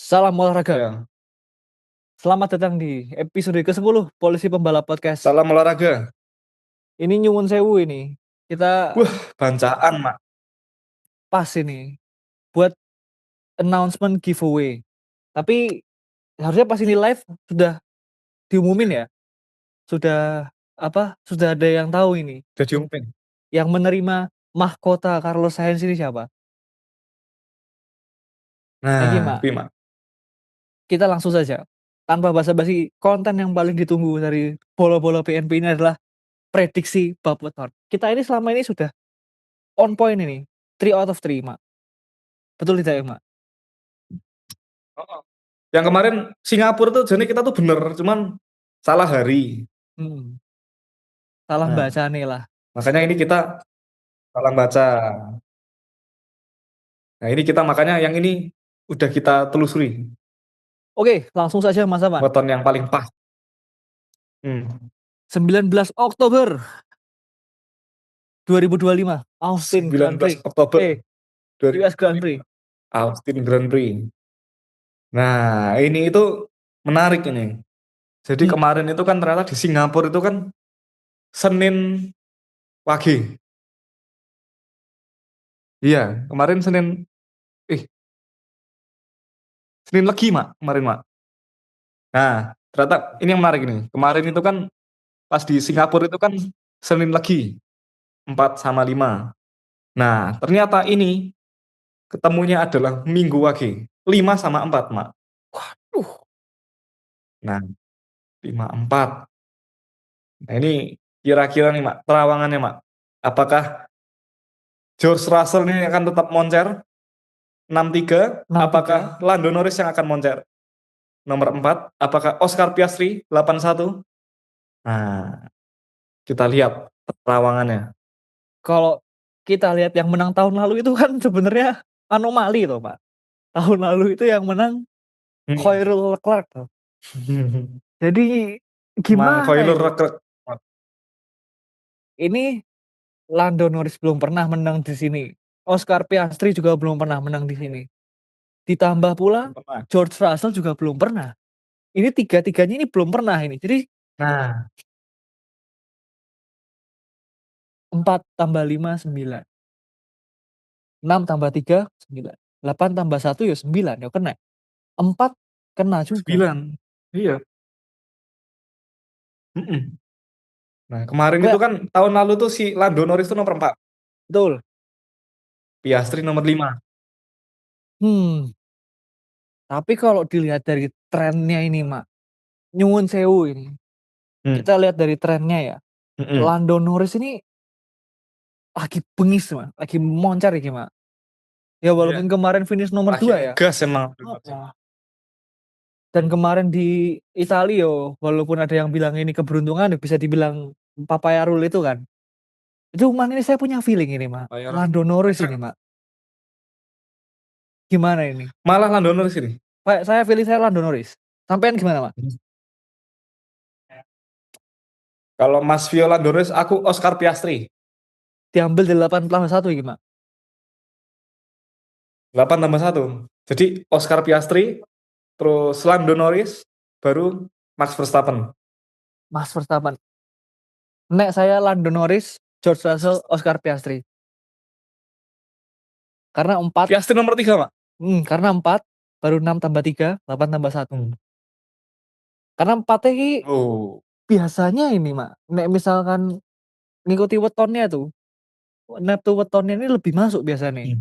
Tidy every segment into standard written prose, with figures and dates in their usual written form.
Salam olahraga. Ya. Selamat datang di episode ke-10 Polisi Pembalap Podcast. Salam olahraga. Ini nyuwun sewu ini. Kita Wah, bancaan, Mak. pas ini buat announcement giveaway. Tapi harusnya pas ini live sudah diumumin ya. Sudah ada yang tahu ini. Udah diumumin. Yang menerima mahkota Carlos Sainz ini siapa? Jadi, Nah, Mak, kuwi, Mak. kita langsung saja. Tanpa basa-basi, konten yang paling ditunggu dari bola-bola PNP ini adalah prediksi bab weton. Kita ini selama ini sudah on point ini. 3 out of 3, Mak. Betul tidak ya, Mak? Oh. Yang kemarin Singapura tuh jadi kita tuh bener, cuman salah hari. Salah Nah, baca nih lah. makanya ini kita salah baca. Nah, ini kita makanya yang ini udah kita telusuri. Oke, langsung saja Mas Aman. Weton yang paling pas. 19 Oktober 2025, Austin Grand 19 Prix. Oktober US Grand Prix. 2025. Austin Grand Prix. Nah, ini itu menarik ini. Jadi kemarin itu kan ternyata di Singapura itu kan Senin Wage. Iya, kemarin Senin Legi, Mak, kemarin, Mak. Nah, ternyata ini yang menarik ini. Kemarin itu kan pas di Singapura itu kan Senin Legi 4-5. Nah, ternyata ini ketemunya adalah Minggu Wage 5-4, Mak. Waduh. Nah, 5-4. Nah, ini kira-kira nih, Mak, terawangannya, Mak. Apakah George Russell ini akan tetap moncer 6-3? 6-3. Apakah Lando Norris yang akan moncer nomor 4? Apakah Oscar Piastri 8-1? Nah, kita lihat terawangannya. Kalau kita lihat yang menang tahun lalu itu kan sebenarnya anomali tuh, Pak. Tahun lalu itu yang menang Khairul Leclerc tuh. Jadi gimana ini? Ini Lando Norris belum pernah menang di sini. Oscar Piastri juga belum pernah menang di sini. Ditambah pula George Russell juga belum pernah. Ini tiga-tiganya ini belum pernah ini. Jadi 4 tambah 5 9. 6 tambah 3 9. 8 tambah 1 ya 9 ya kena. 4 kena juga. 9. Iya. Nah, kemarin itu kan tahun lalu tuh si Lando Norris tuh nomor 4. Betul. Piastri nomor 5. Tapi kalau dilihat dari trennya ini, Mak, nyuwun sewu ini. Kita lihat dari trennya ya. Lando Norris ini lagi bengis, Mak. Lagi moncar iki, Mak. Ya walaupun kemarin finish nomor 2 ya. Gas emang. Dan kemarin di Italia yo, walaupun ada yang bilang ini keberuntungan, bisa dibilang Papaya Rule itu kan. Cuman ini saya punya feeling ini, Mak. Lando Norris ini, Mak. Gimana ini? Malah Lando Norris ini. Saya feeling saya Lando Norris. Sampean gimana, Mak? Kalau Mas Vio Lando Norris, aku Oscar Piastri. Diambil 8+1 iki, Mak. 8+1. Jadi Oscar Piastri, terus Lando Norris, baru Max Verstappen. Nek saya Lando Norris, George Russell, Oscar Piastri. Karena 4. Piastri nomor 3, Mak. Karena 4, baru 6 tambah 3, 8 tambah 1. Karena 4 ini biasanya ini, Mak. Nek misalkan ngikuti wetonnya tuh, neptu wetonnya ini lebih masuk biasanya.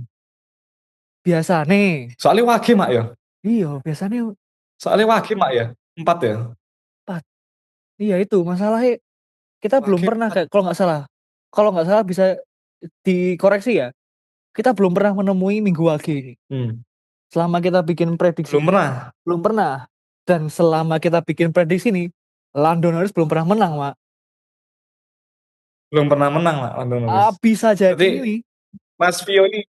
Biasanya. Soalnya Wage, Mak, ya. Iya, biasanya. Soalnya Wage, Mak, ya. 4 ya. 4. Iya itu masalahnya. Kita belum pernah kayak kalau nggak salah bisa dikoreksi ya. Kita belum pernah menemui Minggu Wage ini. Selama kita bikin prediksi. Belum pernah. Dan selama kita bikin prediksi ini, Lando Norris belum pernah menang, Mak. Belum pernah menang, Mak, Lando Norris. Bisa jadi ini. Mas Vio ini,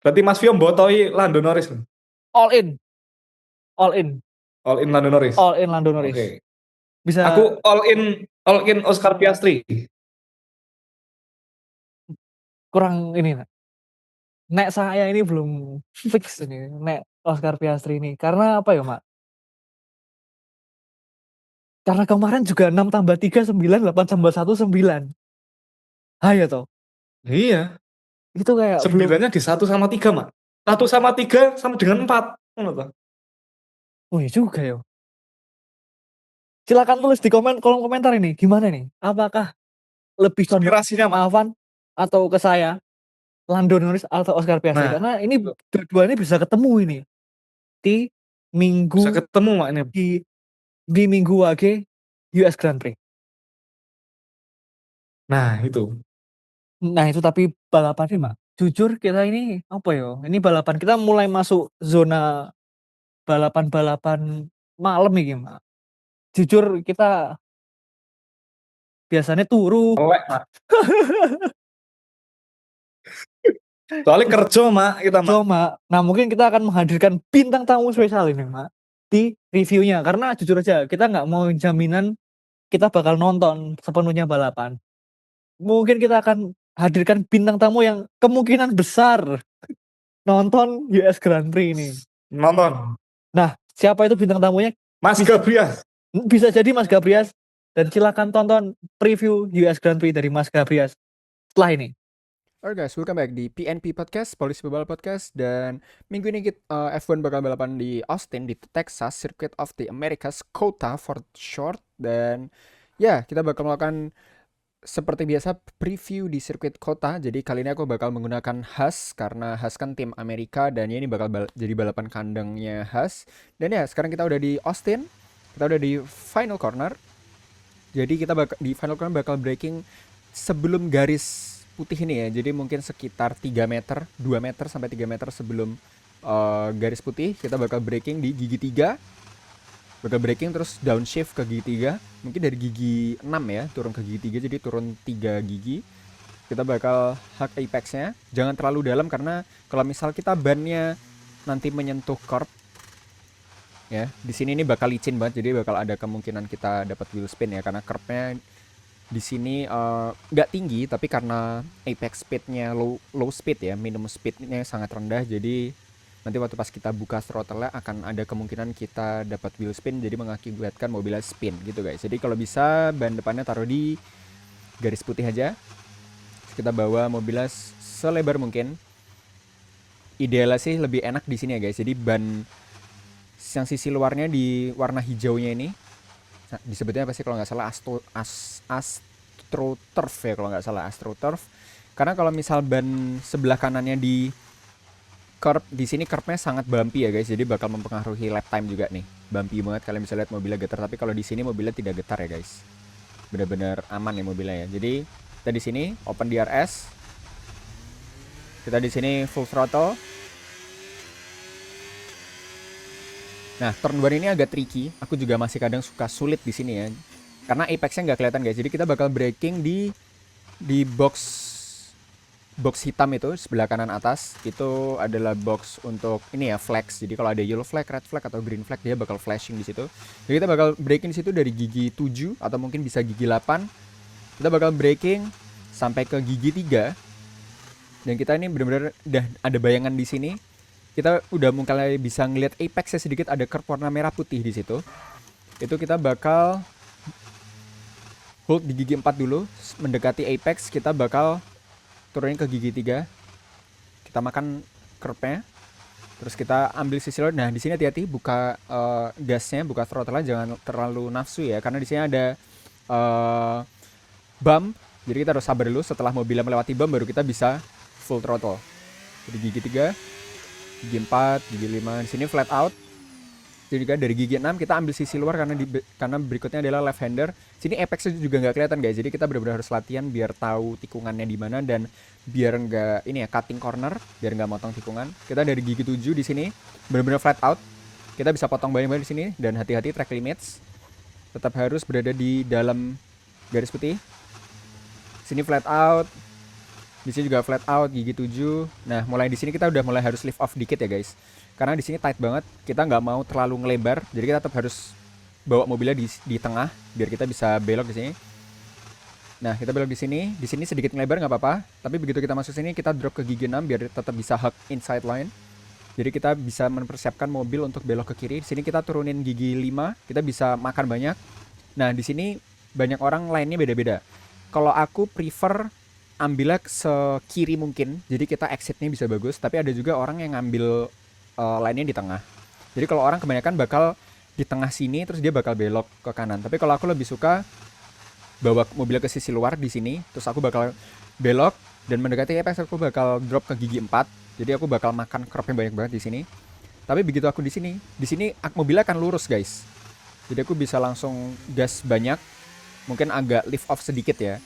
berarti Mas Vio mbotoi Lando Norris. All in Lando Norris. Okay. Bisa. Aku all in Oscar Piastri. Kurang ini, Nek saya ini belum fix ini. Nek Oscar Piastri ini. Karena apa ya, Mak? Karena kemarin juga 6 tambah 3 9, 8 tambah 1 9. Ayo toh. Iya. Itu kayak belum. 9-nya di 1/3, Mak. 1/3 sama dengan 4. Oh iya juga ya. Silakan tulis di kolom komentar ini. Gimana nih? Apakah lebih condong Inspirasinya, Mak. Alvan atau ke saya? Lando Norris atau Oscar Piastri? Nah, Karena ini dua-duanya bisa ketemu ini. Di bisa minggu ketemu, Mak, ini. di minggu WAG US Grand Prix. Nah, itu. Nah itu tapi balapannya, Mak. Jujur kita ini apa ya? Ini balapan kita mulai masuk zona balapan-balapan malam ini, Mak. Jujur kita biasanya turu. Melek, Mak. Soalnya kerja, Mak, kita, Mak. Cuma, nah mungkin kita akan menghadirkan bintang tamu spesial ini, Mak, di reviewnya. Karena jujur aja, kita nggak mau jaminan kita bakal nonton sepenuhnya balapan. Mungkin kita akan hadirkan bintang tamu yang kemungkinan besar nonton US Grand Prix ini. Nonton. Nah, siapa itu bintang tamunya? Mas Gabrias. Bisa jadi Mas Gabrias. Dan silakan tonton preview US Grand Prix dari Mas Gabrias setelah ini. Alright guys, welcome back di PNP Podcast, Polisi Pebalap Podcast. Dan minggu ini F1 bakal balapan di Austin, di Texas, Circuit of the Americas, COTA for short. Dan ya, kita bakal melakukan seperti biasa preview di sirkuit COTA. Jadi kali ini aku bakal menggunakan Haas, karena Haas kan tim Amerika dan ya ini bakal jadi balapan kandangnya Haas. Dan ya, sekarang kita udah di Austin, kita udah di final corner. Jadi kita di final corner bakal braking sebelum garis putih ini ya. Jadi mungkin sekitar 3 meter, 2 meter sampai 3 meter sebelum garis putih kita bakal braking di gigi 3. Bakal braking terus downshift ke gigi 3. Mungkin dari gigi 6 ya, turun ke gigi 3, jadi turun 3 gigi. Kita bakal hug apex-nya. Jangan terlalu dalam karena kalau misal kita bannya nanti menyentuh curb ya, di sini ini bakal licin banget, jadi bakal ada kemungkinan kita dapat wheel spin ya, karena curbnya di sini nggak tinggi, tapi karena apex speednya low speed ya, minimum speednya sangat rendah, jadi nanti waktu pas kita buka throttle akan ada kemungkinan kita dapat wheel spin, jadi mengakibatkan mobilnya spin gitu guys. Jadi kalau bisa ban depannya taruh di garis putih aja, kita bawa mobilnya selebar mungkin. Idealnya sih lebih enak di sini ya guys, jadi ban yang sisi luarnya di warna hijaunya ini disebutnya apa sih kalau nggak salah, AstroTurf ya kalau nggak salah, AstroTurf. Karena kalau misal ban sebelah kanannya di curb, di sini curbnya sangat bumpy ya guys, jadi bakal mempengaruhi lap time juga nih. Bumpy banget, kalian bisa lihat mobilnya getar, tapi kalau di sini mobilnya tidak getar ya guys, benar-benar aman ya mobilnya ya. Jadi kita di sini open DRS, kita di sini full throttle. Nah, turn 1 ini agak tricky. Aku juga masih kadang suka sulit di sini ya. Karena apex-nya nggak kelihatan guys. Jadi kita bakal braking di box hitam itu sebelah kanan atas. Itu adalah box untuk ini ya, flags. Jadi kalau ada yellow flag, red flag atau green flag, dia bakal flashing di situ. Jadi kita bakal braking di situ dari gigi 7 atau mungkin bisa gigi 8. Kita bakal braking sampai ke gigi 3. Dan kita ini benar-benar udah ada bayangan di sini. Kita udah mulai bisa ngelihat apex-nya sedikit, ada curve warna merah putih di situ. Itu kita bakal hold di gigi 4 dulu, mendekati apex, kita bakal turunin ke gigi 3. Kita makan curve-nya. Terus kita ambil sisi luar. Nah, di sini hati-hati buka gasnya, buka throttle-nya, jangan terlalu nafsu ya, karena di sini ada bump. Jadi kita harus sabar dulu, setelah mobilnya melewati bump baru kita bisa full throttle. Jadi gigi 3, gigi 4, gigi 5, di sini flat out. Jadi kan dari gigi 6 kita ambil sisi luar karena berikutnya adalah left hander. Sini apex juga nggak kelihatan guys. Jadi kita benar-benar harus latihan biar tahu tikungannya di mana dan biar nggak ini ya, cutting corner, biar nggak motong tikungan. Kita dari gigi 7 di sini benar-benar flat out. Kita bisa potong banyak-banyak di sini dan hati-hati track limits. Tetap harus berada di dalam garis putih. Sini flat out. Di sini juga flat out gigi 7. Nah, mulai di sini kita udah mulai harus lift off dikit ya guys. Karena di sini tight banget, kita nggak mau terlalu ngelebar. Jadi kita tetap harus bawa mobilnya di tengah biar kita bisa belok di sini. Nah, kita belok di sini. Di sini sedikit ngelebar nggak apa-apa. Tapi begitu kita masuk sini, kita drop ke gigi 6 biar tetap bisa hug inside line. Jadi kita bisa mempersiapkan mobil untuk belok ke kiri. Di sini kita turunin gigi 5, kita bisa makan banyak. Nah, di sini banyak orang lainnya beda-beda. Kalau aku prefer ambilnya sekiri mungkin, jadi kita exitnya bisa bagus. Tapi ada juga orang yang ngambil lainnya di tengah. Jadi kalau orang kebanyakan bakal di tengah sini, terus dia bakal belok ke kanan. Tapi kalau aku lebih suka bawa mobilnya ke sisi luar di sini, terus aku bakal belok dan mendekati apex, aku bakal drop ke gigi 4. Jadi aku bakal makan cropnya banyak banget di sini. Tapi begitu aku di sini mobilnya akan lurus guys. Jadi aku bisa langsung gas banyak, mungkin agak lift off sedikit ya.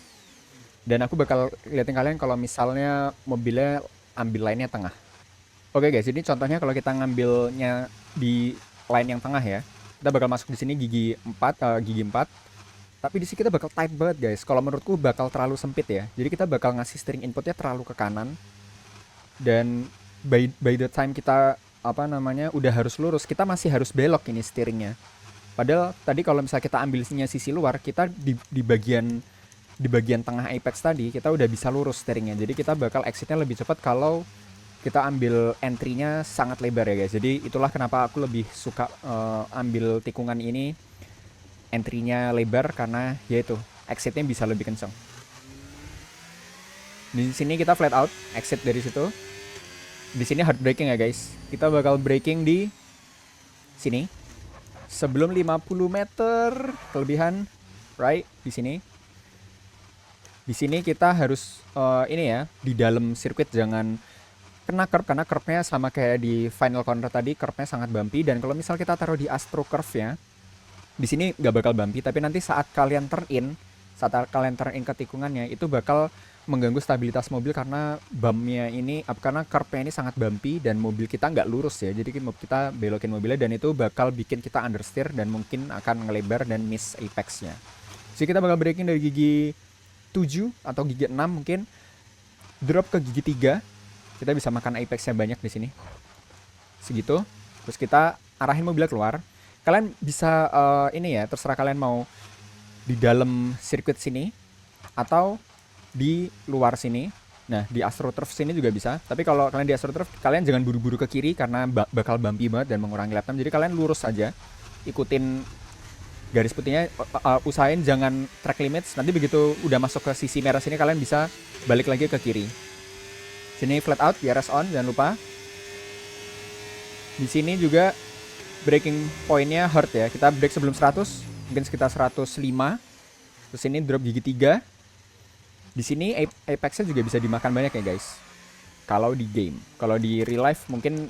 Dan aku bakal liatin kalian kalau misalnya mobilnya ambil line-nya tengah. Oke guys, ini contohnya kalau kita ngambilnya di line yang tengah ya. Kita bakal masuk di sini gigi 4, gigi 4. Tapi di sini kita bakal tight banget guys. Kalau menurutku bakal terlalu sempit ya. Jadi kita bakal ngasih steering inputnya terlalu ke kanan. Dan by the time kita udah harus lurus, kita masih harus belok ini steeringnya. Padahal tadi kalau misalnya kita ambilnya sisi luar, kita di bagian tengah apex tadi kita udah bisa lurus steeringnya. Jadi kita bakal exitnya lebih cepat kalau kita ambil entry-nya sangat lebar ya guys. Jadi itulah kenapa aku lebih suka ambil tikungan ini entry-nya lebar, karena yaitu exitnya bisa lebih kenceng. Di sini kita flat out exit dari situ. Di sini hard braking ya guys. Kita bakal braking di sini sebelum 50 meter kelebihan, right di sini. Di sini kita harus ini ya, di dalam sirkuit jangan kena curb, karena curve-nya sama kayak di final corner tadi, curve-nya sangat bumpy. Dan kalau misal kita taruh di Astro curve-nya, di sini nggak bakal bumpy, tapi nanti saat kalian turn in ke tikungannya, itu bakal mengganggu stabilitas mobil karena bumpnya ini, karena curve-nya ini sangat bumpy dan mobil kita nggak lurus ya. Jadi kita belokin mobilnya dan itu bakal bikin kita understeer dan mungkin akan ngelebar dan miss apex-nya. Jadi kita bakal braking dari gigi 7 atau gigi 6 mungkin, drop ke gigi 3. Kita bisa makan apex-nya banyak di sini. Segitu. Terus kita arahin mobilnya keluar. Kalian bisa ini ya, terserah kalian mau di dalam sirkuit sini atau di luar sini. Nah, di AstroTurf sini juga bisa. Tapi kalau kalian di AstroTurf, kalian jangan buru-buru ke kiri karena bakal bumpy banget dan mengurangi lap time. Jadi kalian lurus aja, ikutin garis putihnya, usahain jangan track limits. Nanti begitu udah masuk ke sisi merah sini, kalian bisa balik lagi ke kiri. Sini flat out, DRS on, jangan lupa. Di sini juga braking pointnya hard ya. Kita brake sebelum 100, mungkin sekitar 105. Terus ini drop gigi 3. Di sini apex-nya juga bisa dimakan banyak ya guys. Kalau di game, kalau di real life mungkin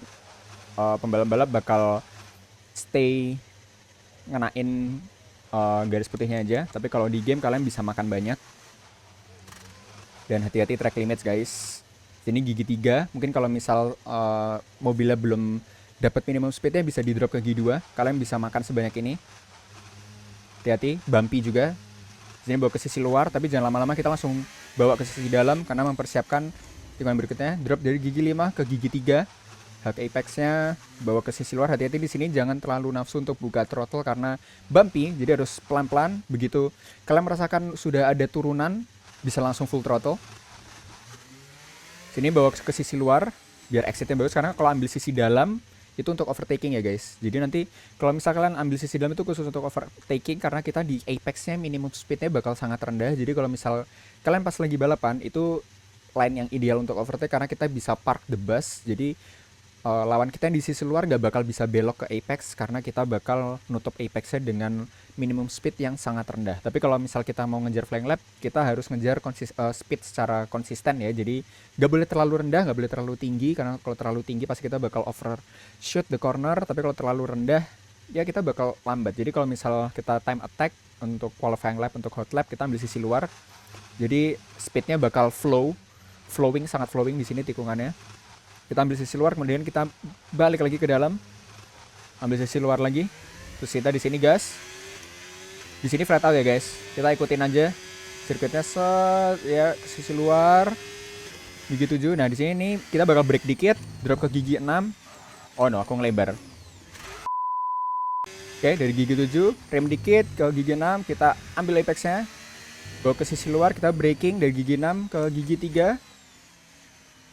pembalap-balap bakal stay ngenain garis putihnya aja. Tapi kalau di game kalian bisa makan banyak. Dan hati-hati track limits guys. Ini gigi 3. Mungkin kalau misal mobilnya belum dapat minimum speednya, bisa di drop ke gigi 2. Kalian bisa makan sebanyak ini. Hati-hati, bumpy juga. Sini bawa ke sisi luar, tapi jangan lama-lama, kita langsung bawa ke sisi dalam karena mempersiapkan tikungan berikutnya. Drop dari gigi 5 ke gigi 3. Hak apex-nya bawa ke sisi luar. Hati-hati di sini, jangan terlalu nafsu untuk buka throttle karena bumpy, jadi harus pelan-pelan. Begitu kalian merasakan sudah ada turunan, bisa langsung full throttle. Sini bawa ke sisi luar biar exitnya bagus, karena kalau ambil sisi dalam itu untuk overtaking ya guys. Jadi nanti kalau misal kalian ambil sisi dalam itu khusus untuk overtaking, karena kita di apex-nya minimum speed-nya bakal sangat rendah. Jadi kalau misal kalian pas lagi balapan, itu line yang ideal untuk overtake karena kita bisa park the bus. Jadi lawan kita yang di sisi luar gak bakal bisa belok ke apex karena kita bakal nutup apex-nya dengan minimum speed yang sangat rendah. Tapi kalau misal kita mau ngejar flying lap, kita harus ngejar speed secara konsisten ya. Jadi gak boleh terlalu rendah, gak boleh terlalu tinggi, karena kalau terlalu tinggi pasti kita bakal overshoot the corner. Tapi kalau terlalu rendah, ya kita bakal lambat. Jadi kalau misal kita time attack untuk qualifying lap, untuk hot lap, kita ambil sisi luar. Jadi speednya bakal sangat flowing di sini tikungannya. Kita ambil sisi luar, kemudian kita balik lagi ke dalam, ambil sisi luar lagi. Terus kita di sini gas. Di sini flat out ya guys. Kita ikutin aja sirkuitnya set ya, ke sisi luar. Gigi 7. Nah, di sini nih kita bakal break dikit, drop ke gigi 6. Oh no, aku ngelebar. Oke, dari gigi 7 rem dikit ke gigi 6, kita ambil apex-nya. Bawa ke sisi luar, kita braking dari gigi 6 ke gigi 3.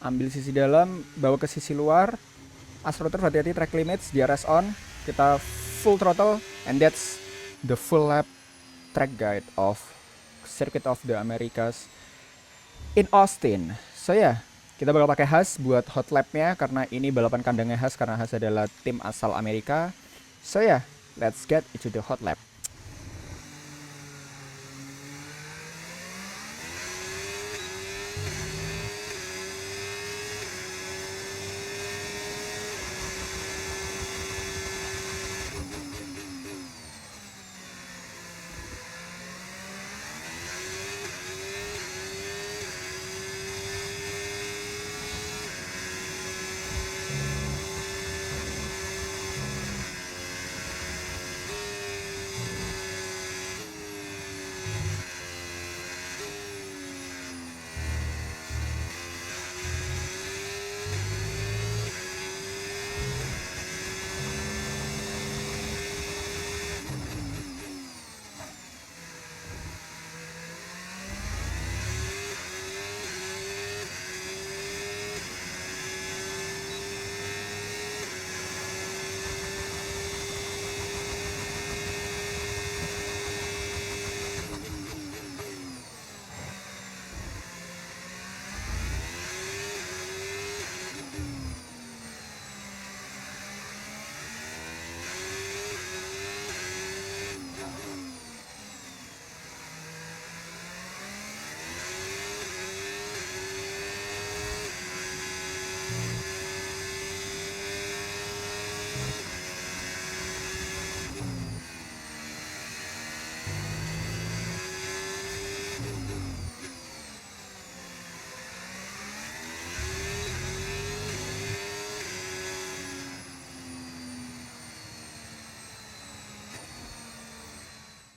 Ambil sisi dalam, bawa ke sisi luar. AstroTurf hati-hati track limits, dia rest on, kita full throttle, and that's the full lap track guide of Circuit of the Americas in Austin. So ya, kita bakal pakai Haas buat hot lapnya karena ini balapan kandangnya Haas karena Haas adalah tim asal Amerika. So ya, let's get into the hot lap.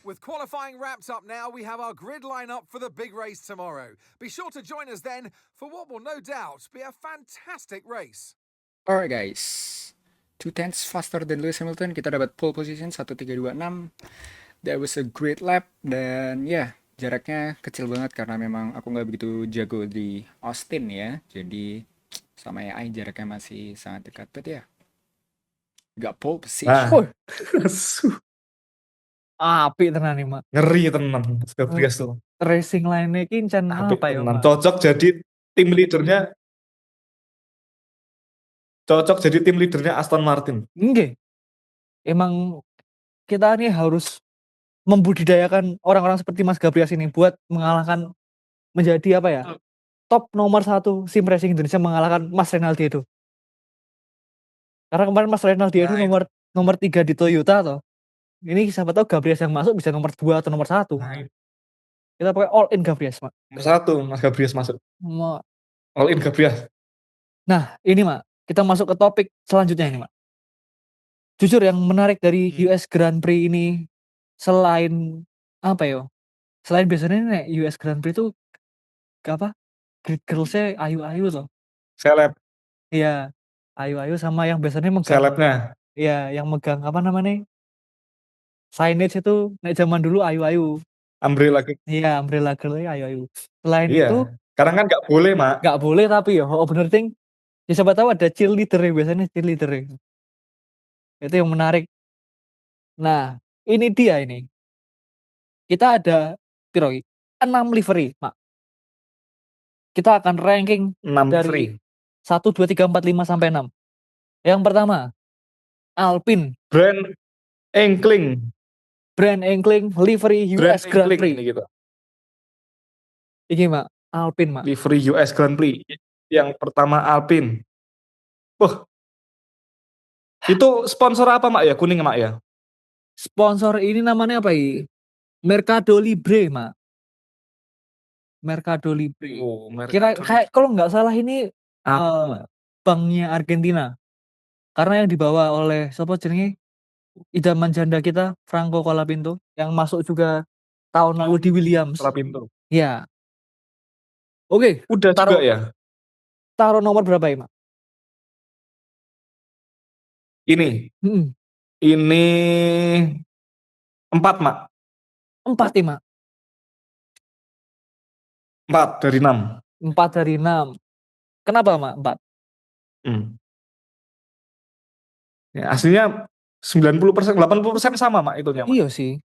With qualifying wrapped up now, we have our grid lineup for the big race tomorrow. Be sure to join us then for what will no doubt be a fantastic race. Alright guys, 2/10 faster than Lewis Hamilton, kita dapat pole position 1.326. That was a great lap dan ya jaraknya kecil banget karena memang aku nggak begitu jago di Austin ya. Jadi sama AI jaraknya masih sangat dekat, but ya got pole position. Apik tenan nih, Mak. Ngeri tenan Gabriel tuh. Racing line-nya ki encen Apik apa ya, tenan. Mak? Cocok jadi tim leadernya Aston Martin. Nggih. Emang kita nih harus membudidayakan orang-orang seperti Mas Gabriel ini buat mengalahkan menjadi apa ya? Top nomor 1 sim racing Indonesia mengalahkan Mas Renaldi itu. Karena kemarin Mas Renaldi itu nomor 3 di Toyota toh. Ini siapa tahu Gabriel yang masuk bisa nomor 2 atau nomor 1. Kita pakai all in Gabriel, Mak. Nomor 1 Mas Gabriel masuk. Ma- All in Gabriel. Nah, ini Mak, kita masuk ke topik selanjutnya ini, Mak. Jujur yang menarik dari US Grand Prix ini selain apa ya? Selain biasanya nih US Grand Prix itu apa? Grid girls-nya ayu-ayu loh. Seleb. Iya, ayu-ayu sama yang biasanya megang. Selebnya. Iya, yang megang apa namanya? Signage itu nek zaman dulu ayu-ayu. Umbrella Girl. Iya, Umbrella Girl-nya ayu-ayu. Selain Iya. itu Karena kan nggak boleh, Mak. nggak boleh tapi ya, oh bener ting. Ya siapa tahu ada cheerleader ya, biasanya cheerleader ya. Itu yang menarik. Nah, ini dia ini. Kita ada piro iki? 6 livery, Mak. Kita akan ranking 6 dari free. 1 2 3 4 5 sampai 6. Yang pertama, Alpine. Brand Enkling. Brand Enkling livery US Grand Prix. Ini gitu. Ini Mak, Alpine, Mak. Livery US Grand Prix. Yang pertama Alpine. Itu sponsor apa, Mak ya? Kuning, Mak ya? Sponsor ini namanya apa ya? Mercado Libre, Mak. Mercado Libre. Oh, Kira kayak kalau nggak salah ini banknya Argentina. Karena yang dibawa oleh siapa jenenge? Idaman janda kita Franco Colapinto yang masuk juga tahun lalu di Williams. Colapinto. Ya. Oke, Udah juga ya? Taruh nomor berapa ya, Mak? Ini. Ini 4, Mak. 4 ya, Mak. 4 dari 6. 4 dari 6. Kenapa, Mak? 4? Ya, aslinya 90%, 80% sama mak itunya mak. Iya sih.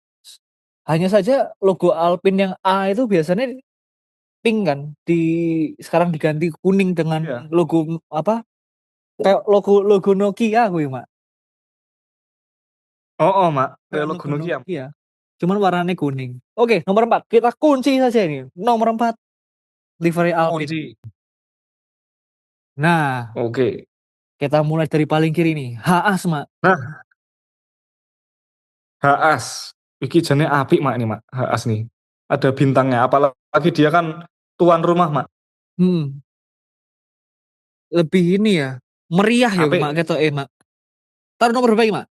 Hanya saja logo Alpine yang A itu biasanya pink kan, sekarang diganti kuning dengan Iya. logo apa? Kayak logo Nokia gue, Mak. Oh mak, Kayak kayak logo logo Nokia. Nokia. Cuman warnanya kuning. Oke, nomor 4. Kita kunci saja ini. Nomor 4, livery Alpine. Kunci. Nah, Oke. kita mulai dari paling kiri nih. Haas, Mak. Nah, Haas. Iki jane apik mak ini mak. Haas nih. Ada bintangnya. Apalagi dia kan tuan rumah mak. Hmm, lebih ini ya. Meriah ya, Mak, Apik. ketok Mak. Taruh nomor berapa, Mak?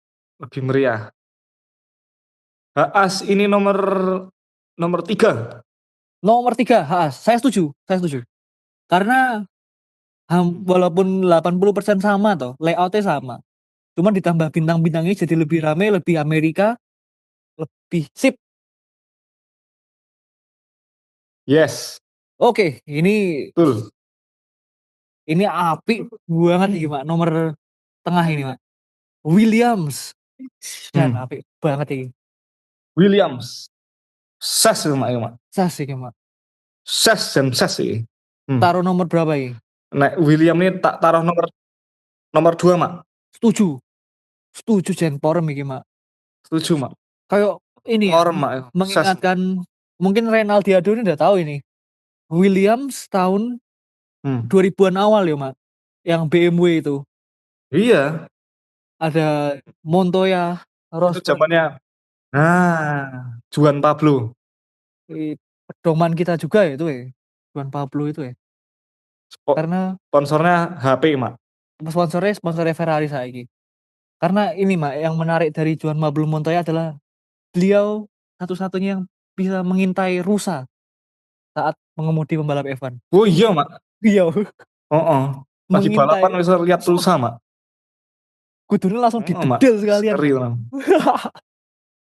Lebih meriah. Haas ini nomor 3. Nomor 3, Haas. Saya setuju. Karena walaupun 80% sama toh, layoutnya sama. Cuman ditambah bintang-bintangnya jadi lebih rame, lebih Amerika, lebih sip. Yes. Oke, ini Betul. apik banget nih, Mak. Nomor tengah ini, Mak. Williams. Dan apik banget ini. Williams. Ses itu mak. Sas ini, Mak. Ses dan ses sih. Taruh nomor berapa ini? Nah, William ini tak taruh nomor 2 mak. Setuju. Jen Porem ini, Mak. Setuju mak. Kayak ini ya, Porem mak. Ses. mengingatkan mungkin Reynaldiado ini udah tahu ini. Williams tahun 2000-an awal ya, Mak. Yang BMW itu. Iya. Ada Montoya, Itu Rosberg. zamannya. Nah, Juan Pablo. Pedoman kita juga ya itu ya. Juan Pablo itu ya. Karena Sponsornya HP mak. sponsornya Ferrari saiki. Karena ini, Mak, yang menarik dari Juan Pablo Montoya adalah beliau satu-satunya yang bisa mengintai rusa saat mengemudi pembalap F1. Oh iya mak. Beliau Lagi mengintai balapan bisa lihat rusa mak. kudunya langsung Mak. didedel sekalian. Seri lah.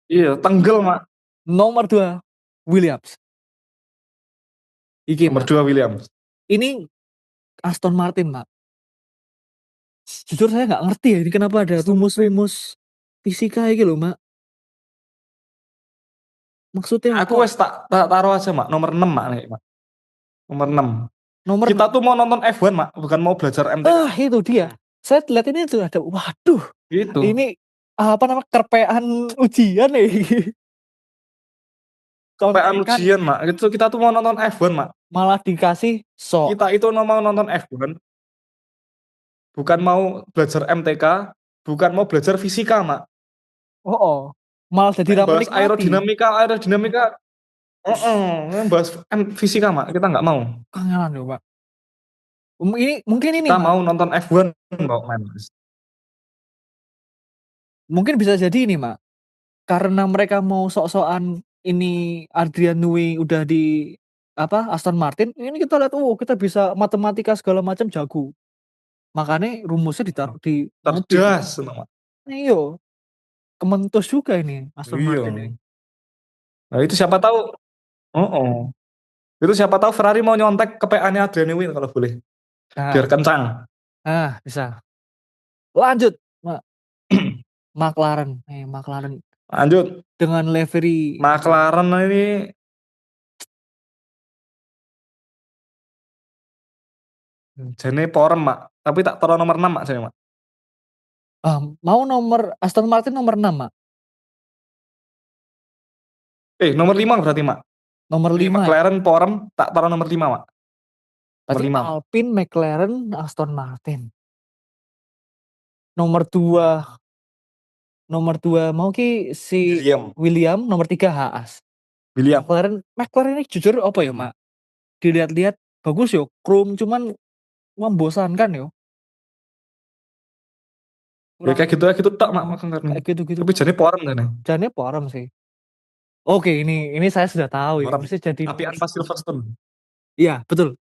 Iya, tenggel mak. Nomor 2, Williams. Iki, Nomor Mak. 2 Williams. Ini Aston Martin, Mak. Jujur saya nggak ngerti ya ini kenapa ada rumus-rumus fisika iki loh, Mak. Maksudnya Aku apa? wes tak taruh aja mak. Nomor 6 mak nih mak. Nomor 6. Nomor Kita tuh mau nonton F1 mak, bukan mau belajar MTK. itu dia. Saya lihat ini tuh ada, waduh, Gitu. ini apa namanya, kerpean ujian ya. Kepean ujian mak. Itu kita tuh mau nonton F1 mak. Malah dikasih Kita itu mau nonton F1, bukan mau belajar MTK, bukan mau belajar fisika mak. Oh, malah jadi Bahas menikmati. aerodinamika. Bahas fisika mak. Kita nggak mau. Kangenan loh, Pak. Mungkin ini, Kita Mak. mau nonton F1 kok men. Mungkin bisa jadi ini, Mak. Karena mereka mau sok-sokan ini Adrian Newey udah di Aston Martin, ini kita lihat, kita bisa matematika segala macam jago. Makanya rumusnya ditaruh di mobil. Cerdas mak. Iyo, kementus juga ini Aston Martin ini. Nah itu siapa tahu. Itu siapa tahu Ferrari mau nyontek kepeannya Adrian Newey kalau boleh. Biar kencang. Bisa. Lanjut, Mak. McLaren. Lanjut. Dengan livery McLaren ini jane porem mak. Tapi tak taruh nomor 6 mak saya mak. mau nomor Aston Martin nomor 6, Mak. Nomor 5 berarti mak. Nomor 5 ya. McLaren porem tak taruh nomor 5 mak. Berarti Alpine, McLaren, Aston Martin. Nomor 2 mau ki si William, nomor 3 Haas. William. McLaren ini jujur apa ya, Mak? Dilihat-lihat bagus yo, chrome, cuman membosankan yo. Ya kayak gitu tak mak. Kayak gitu-gitu. Tapi jane porem kan. Jane porem sih. Oke, ini saya sudah tahu ya. Bisa jadi apian pas Silverstone. Iya, betul.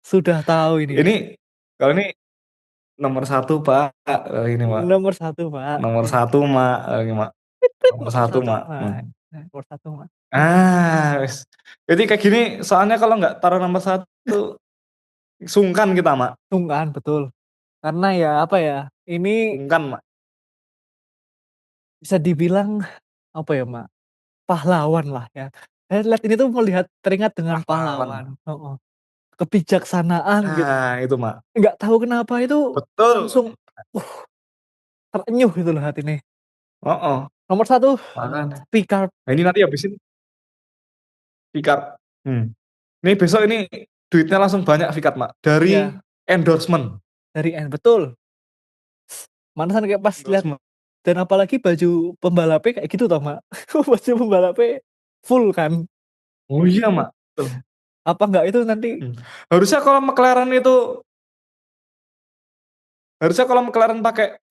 Sudah tahu ini. Ini kalau ini nomor 1 pak. Ini mak. Nomor 1, Pak. Nomor 1 mak. Ini mak. Nomor 1 mak. Nomor 1, Mak. Jadi kayak gini soalnya kalau nggak taruh nomor 1 sungkan kita mak. Sungkan, betul. Karena ya apa ya, ini Bungkan, Mak. bisa dibilang apa ya, Mak, pahlawan lah ya. Saya lihat ini tuh teringat dengan Pahlawan. pahlawan. Heeh. Kebijaksanaan gitu. Nah, itu, Mak. Nggak tahu kenapa itu Betul. langsung uh, terenyuh gitu loh hati ini. Heeh. Nomor 1 Makanya. Picard. Nah, ini nanti habisin Picard. Ini besok ini duitnya langsung banyak Picard, Mak. Dari Iya, endorsement. dari betul. Manasan kayak pas lihat, Endorsement. dan apalagi baju pembalapnya kayak gitu toh, Mak. Baju pembalapnya full kan. Oh iya, Mak. Betul. Apa enggak itu nanti Harusnya kalau McLaren itu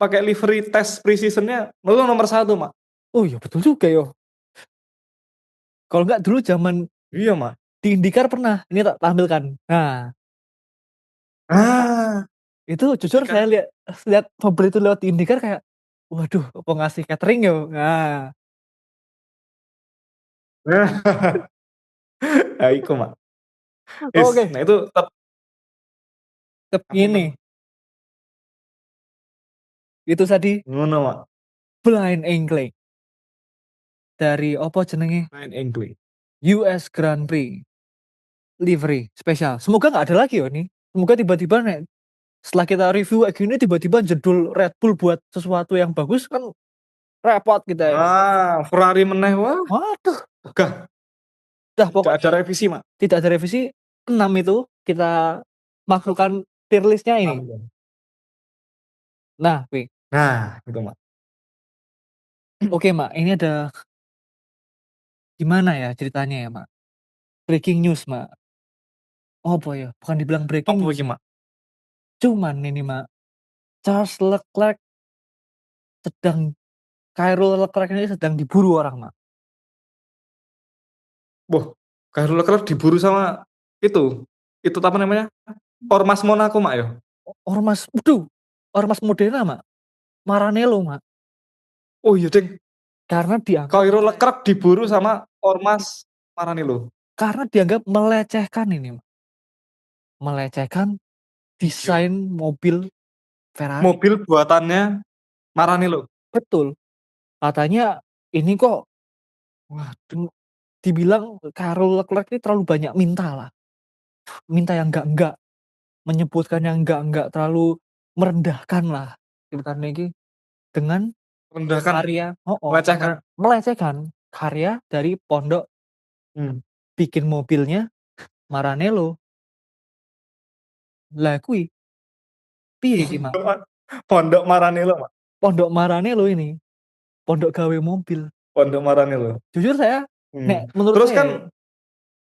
pakai livery test pre-seasonnya itu nomor 1, Mak. oh iya betul juga yo. Kalau enggak dulu zaman Iya, Mak. di IndyCar pernah, ini tak tampilkan. Nah, Ah, itu jujur IndyCar. saya lihat mobil itu lewat di IndyCar kayak waduh, apa ngasih catering yo. Nah, Nah, iku, Mak. oke. Nah itu tetap Ini itu tadi ngono, Mak. blind angling dari apa jenenge Main English. US Grand Prix livery spesial. Semoga nggak ada lagi yo nih. Semoga tiba-tiba nek setelah kita review kayak gini tiba-tiba jedul Red Bull buat sesuatu yang bagus kan repot kita ini. Ferrari meneh, wah. Waduh, Gah, dah tidak pokoknya ada revisi, Mak. tidak ada revisi. 6 itu kita masukkan tier listnya ini. Nah, Pi. Nah, itu, Mak. Oke, Mak, ini ada gimana ya ceritanya ya, Mak? Breaking news, Mak. Oh, apa ya? Bukan dibilang breaking Apa news. iki, Mak? Cuman ini, Mak, Charles Leclerc Kyle Leclerc ini sedang diburu orang, Mak. Wah, Kyle Leclerc diburu sama itu apa namanya? Ormas Monaco, Mak, ya? Ormas Modena, Mak. Maranello, Mak. Oh iya, Ding. Karena dianggap Kyle Leclerc diburu sama Ormas Maranello. melecehkan ini, Mak. Melecehkan desain mobil Ferrari. Mobil buatannya Maranello. Betul. Katanya ini kok dibilang Charles Leclerc ini terlalu banyak minta lah. Minta yang enggak, menyebutkan yang enggak, terlalu merendahkan lah. Ceritanya ini dengan Rendahkan, karya, melecehkan. melecehkan karya dari pondok bikin mobilnya Maranello. Lah kuwi piye iki, Mak? Pondok Maranello, Mak. Pondok Maranello ini, pondok gawe mobil. Pondok Maranello. Jujur saya, nek menurut Terus saya kan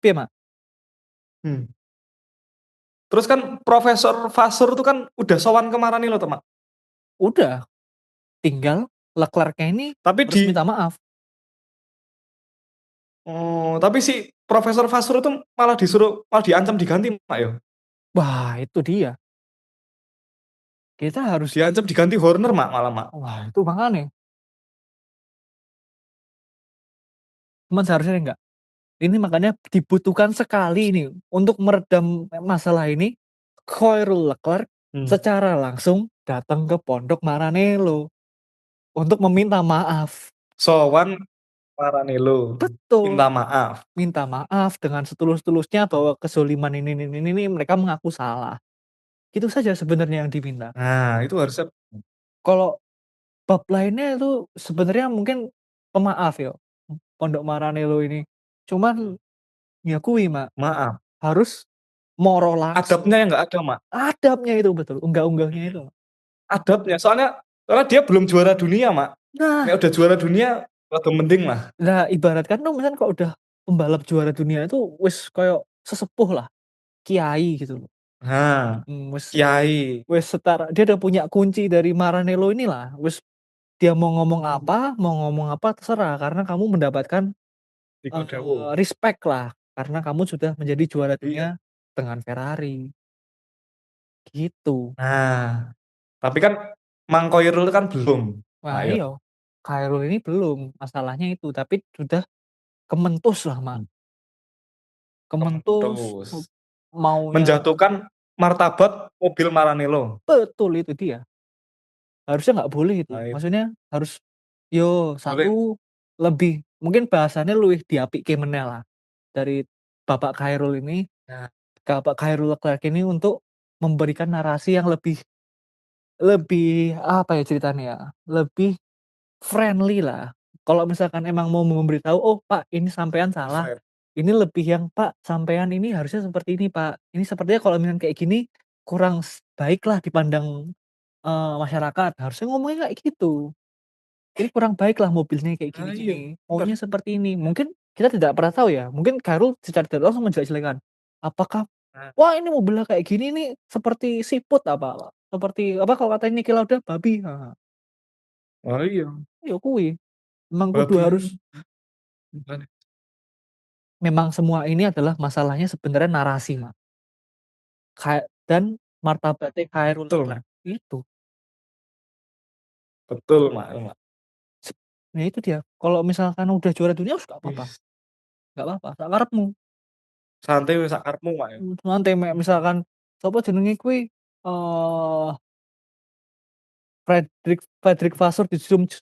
piye, Mak? Terus kan Profesor Vasseur itu kan udah sowan ke Maranello tuh, Mak. Udah, tinggal Leclerc-nya ini Tapi harus minta maaf. tapi si Profesor Vasseur itu malah diancam diganti, Mak, ya. Wah, itu dia. Kita harus Diancam diganti Horner, Mak, malah, Mak. wah, itu makanya. Cuman seharusnya enggak. Ini makanya dibutuhkan sekali ini untuk meredam masalah ini. Kyle Leclerc secara langsung datang ke pondok Maranello untuk meminta maaf. Sowan Maranello. Betul. Minta maaf. Minta maaf dengan setulus-tulusnya bahwa kezoliman ini mereka mengaku salah. Itu saja sebenarnya yang diminta. Nah, itu harusnya Kalau bab lainnya itu sebenarnya mungkin pemaaf ya, pondok Maranello ini. Cuman ya kuwi, Mak, maaf. harus moro langsung. Adabnya yang nggak ada, Mak. Adabnya itu betul, unggah-unggahnya itu. Adabnya, soalnya dia belum juara dunia, Mak. Nah, udah juara dunia, rada mending lah. nah ibaratkan tuh misalnya kalau udah pembalap juara dunia itu wis koyo sesepuh lah, kiai gitu loh. Nah, Wis kiai. setara, dia udah punya kunci dari Maranello inilah, wis dia mau ngomong apa terserah karena kamu mendapatkan respect lah karena kamu sudah menjadi juara dunia dengan Ferrari. Gitu. Nah, tapi kan Mang Koirul kan belum. Nah, iya. Khairul ini belum, masalahnya itu, tapi sudah kementus lah, Mak. Kementus maunya Menjatuhkan martabat mobil Maranello. Betul, itu dia. Harusnya nggak boleh itu. Nah, Maksudnya harus yo boleh. satu lebih mungkin bahasannya luwih diapike meneh lah dari Bapak Khairul ini, Nah, Bapak Khairul Leclerc ini untuk memberikan narasi yang lebih lebih apa ya ceritanya ya, lebih friendly lah. Kalau misalkan emang mau memberitahu, "Oh Pak, ini sampean salah. fair. Ini lebih yang Pak, sampean ini harusnya seperti ini Pak. Ini sepertinya kalau misalkan kayak gini kurang baik lah dipandang, masyarakat." Harusnya ngomongnya kayak gitu. "Ini kurang baik lah mobilnya kayak Nah, iya, gini-gini, bener. maunya seperti ini." Mungkin kita tidak pernah tahu ya, mungkin Khairul secara tidak langsung menjelek-jelekan. Apakah, Nah, "Wah ini mobilnya kayak gini nih seperti siput," apa, seperti apa kalau katanya Niki Lauda, "babi." Heeh. oh iya, Ya kuwi, emang kudu babi harus kan. memang semua ini adalah masalahnya sebenarnya narasi, Mak. Dan martabatnya Khairul Betul, Mak. Leclerc, itu. Betul, Mak, Mak. Nah itu dia, kalau misalkan udah juara dunia wis Wis, nggak apa-apa, sak karepmu. santai wis sak karepmu, Mak, ya. Santai mek misalkan sapa jenenge kuwi, Fredrik Vasseur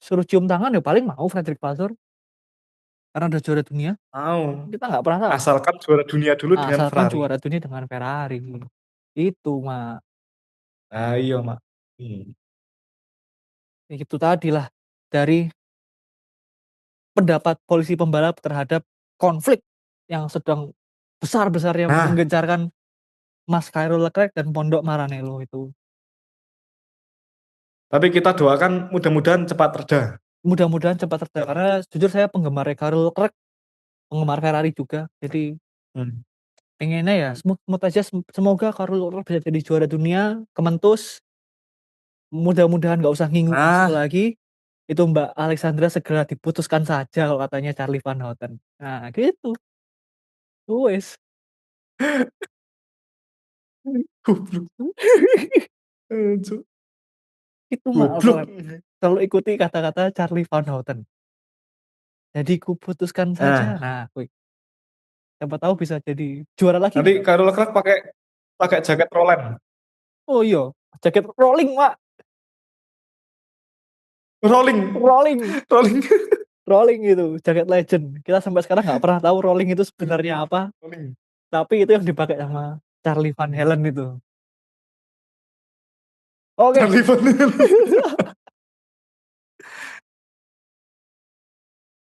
suruh cium tangan ya paling mau Fredrik Vasseur, karena udah juara dunia, Mau, kita nggak pernah tahu. asalkan juara dunia dulu dengan Asalkan Ferrari. juara dunia dengan Ferrari, itu Mak. Nah, iya, Mak. Ya itu tadilah, dari pendapat polisi pembalap terhadap konflik yang sedang besar-besarnya Nah, menggencarkan Mas Khairul Leclerc dan Pondok Maranello itu. tapi kita doakan mudah-mudahan cepat reda. Mudah-mudahan cepat reda, karena jujur saya penggemar Khairul Leclerc, penggemar Ferrari juga. Jadi Hmm. pengennya ya smooth-smooth aja, semoga Khairul Leclerc bisa jadi juara dunia, kementus. Mudah-mudahan nggak usah ngingu-ngingu Nah, lagi. Itu Mbak Alexandra segera diputuskan saja kalau katanya Charlie Van Houten. Nah gitu, wes. goblok. Cuk. Itu Goblok. selalu ikuti kata-kata Charlie Van Houten. Jadi kuputuskan saja. Nah, Nah, kuy, siapa tahu bisa jadi juara lagi nanti nggak? Khairul Leclerc pakai pakai jaket Roland. Oh iya, jaket rolling, Mak. Rolling. Rolling, Rolling. rolling itu, jaket legend. Kita sampai sekarang nggak pernah tahu rolling itu sebenarnya apa, Rolling. tapi itu yang dipakai sama Charlie Van Halen itu. Oke. Charlie Van Halen.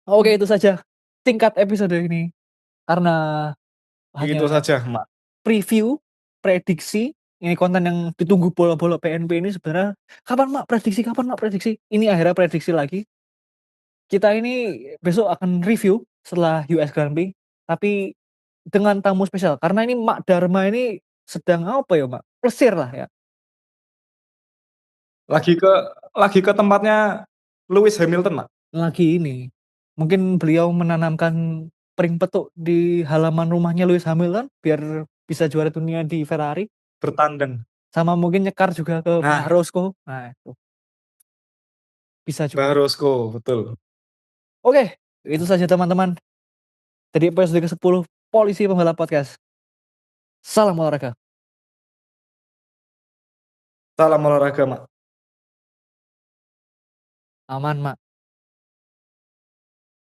Oke, itu saja singkat episode ini. Karena Itu hanya saja, Mak. preview, prediksi, ini konten yang ditunggu bola-bola PNP ini sebenarnya, kapan Mak prediksi, kapan Mak prediksi? Ini akhirnya prediksi lagi. Kita ini besok akan review setelah US Grand Prix, tapi dengan tamu spesial. Karena ini Mak Dharma ini sedang apa ya Mak? Plesir lah ya. Lagi ke tempatnya Lewis Hamilton, Mak. Lagi ini, mungkin beliau menanamkan pring petuk di halaman rumahnya Lewis Hamilton biar bisa juara dunia di Ferrari. Bertandang. Sama mungkin nyekar juga ke Mbah Nah, Roscoe. Nah itu, bisa juga. Mbah Roscoe, betul. Oke, itu saja teman-teman. Dari episode ke-10 Polisi Pembalap Podcast. Salam olahraga. Salam olahraga, Mak. Aman, Mak.